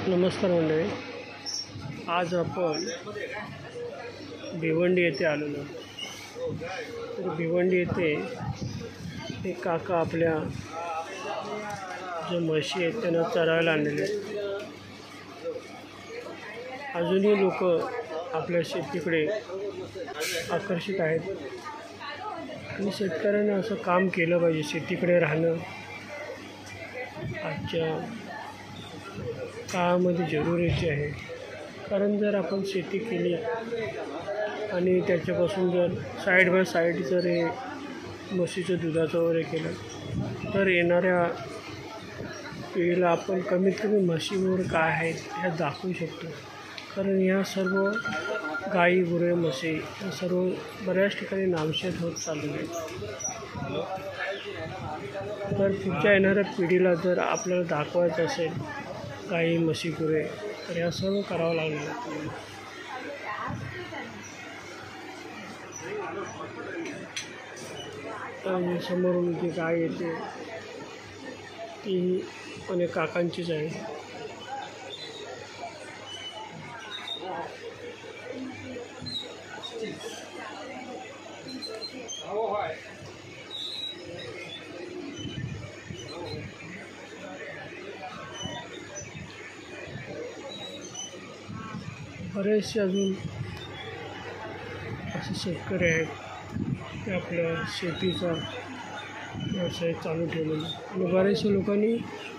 नमस्कार मंडळी, आज आपण भिवंडी येथे आलेलो. तर भिवंडी येथे एक काका आपल्या ज्या म्हशी आहेत त्यांना चरायला आणलेले आहेत. अजूनही लोक आपल्या शेतीकडे आकर्षित आहेत आणि शेतकऱ्यांना असं काम केलं पाहिजे. शेतीकडे राहणं आजच्या काळामध्ये जरुरीचे आहे. कारण जर आपण शेती केली आणि त्याच्यापासून जर साईड बाय साईड जर हे म्हशीचं दुधाचं वगैरे केलं तर येणाऱ्या पिढीला आपण कमीत कमी म्हशीवर काय आहेत ह्या दाखवू शकतो. कारण ह्या सर्व गाई गुरे म्हशी या सर्व बऱ्याच ठिकाणी नामशेष होत चाललेले आहेत. तर पुढच्या येणाऱ्या पिढीला जर आपल्याला दाखवायचं असेल गाई म्हशी गुरे तर या सर्व करावं लागेल. आणि समोरून जी गाय येते ती अनेक काकांचीच आहे. बरेचसे अजून असे शेतकरी आहेत ते आपल्या शेतीचा व्यवसाय चालू ठेवलेला आणि बऱ्याचशा लोकांनी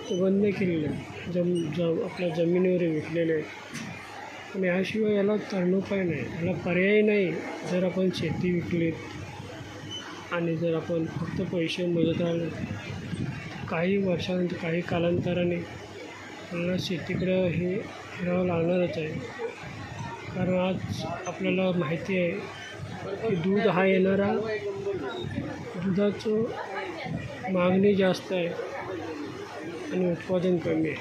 ते बंद केलेलं आहे. आपल्या जमिनीवर विकलेले आहेत आणि याशिवाय याला तरणोपाय नाही, याला पर्याय नाही. जर आपण शेती विकलीत आणि जर आपण फक्त पैसे मोजत राहिलो काही वर्षानंतर काही कालांतराने आपल्याला शेतीकडं हे फिरावं लागणारच आहे. कारण आज आपल्याला माहिती आहे की दूध हा येणारा दुधाचं मागणी जास्त आहे आणि उत्पादन कमी आहे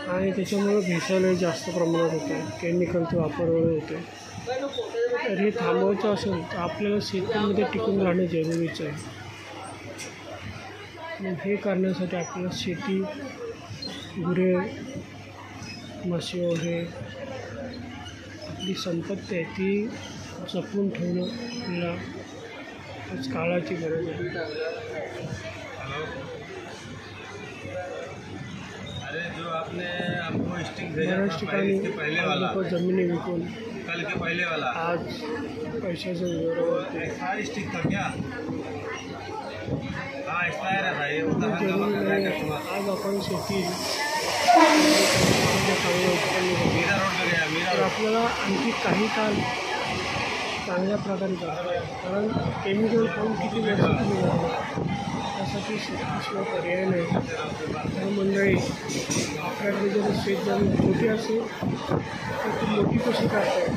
आणि त्याच्यामुळं भेसळही जास्त प्रमाणात होतं आहे. केमिकलचा वापर वगैरे होतो आहे. तर हे थांबवायचं असेल तर आपल्याला शेतीमध्ये टिकून राहणं जरुरीचं आहे. आणि हे करण्यासाठी आपल्याला शेती गुरे म्हशी वगैरे आपली संपत्ती आहे ती जपून ठेवणं आपल्याला आज काळाची गरज आहे. बऱ्याच ठिकाणी लोक जमिनी विकून आज पैशाचा व्यवहार होते. आज आपण शेती चांगलं उत्पन्न तर आपल्याला आणखी काही काळ चांगल्या प्रकारे जातं. कारण केमिकल खाऊन किती वर्ष तुम्ही जाणार त्यासाठी शेतीशिवाय पर्याय नाही. तर मंडळी आपल्याकडे जर शेतजमीन मोठी असेल तर ती मोठी कशी करता येईल.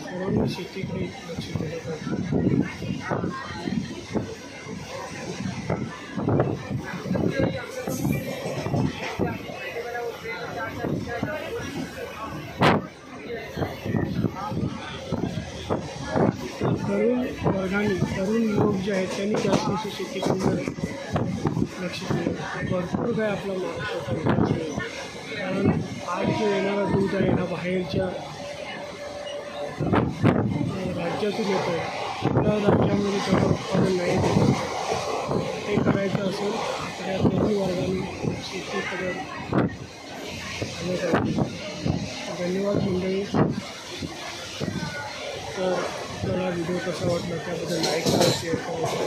सर्वांनी शेतीकडे लक्ष दिलं पाहिजे. तरुण लोक जे आहेत त्यांनी जास्तीत शेतीकडे लक्ष दिलं. भरपूर काय आपला महाराष्ट्रात असेल. कारण आज जो येणारा दूध आहे हा बाहेरच्या राज्यातून येतो आहे. आपल्या राज्यामध्ये तेवढं उत्पादन नाही देत. ते करायचं असेल तर या दोन्ही वर्गाने शेतीकडे आलं पाहिजे. धन्यवाद मंडळी. तर मला व्हिडिओ कसा वाटला त्याबद्दल लाईक करा, शेअर करा.